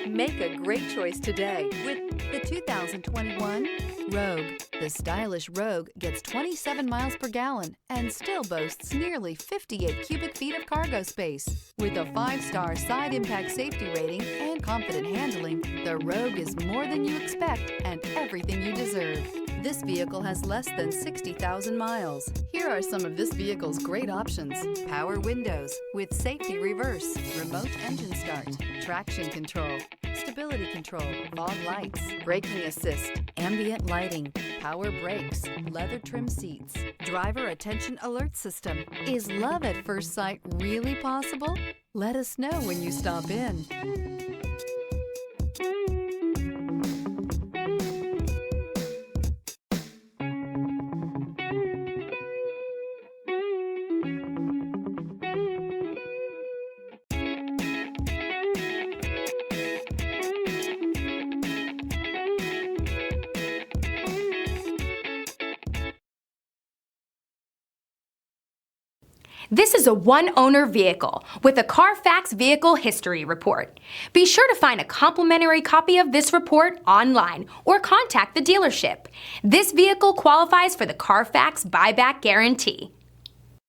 Make a great choice today with the 2021 Rogue. The stylish Rogue gets 27 miles per gallon and still boasts nearly 58 cubic feet of cargo space. With a 5-star side impact safety rating and confident handling, the Rogue is more than you expect and everything you deserve. This vehicle has less than 60,000 miles. Here are some of this vehicle's great options: power windows with safety reverse, remote engine start, traction control, stability control, fog lights, braking assist, ambient lighting, power brakes, leather trim seats, driver attention alert system. Is love at first sight really possible? Let us know when you stop in. This is a one-owner vehicle with a Carfax Vehicle History Report. Be sure to find a complimentary copy of this report online or contact the dealership. This vehicle qualifies for the Carfax Buyback Guarantee.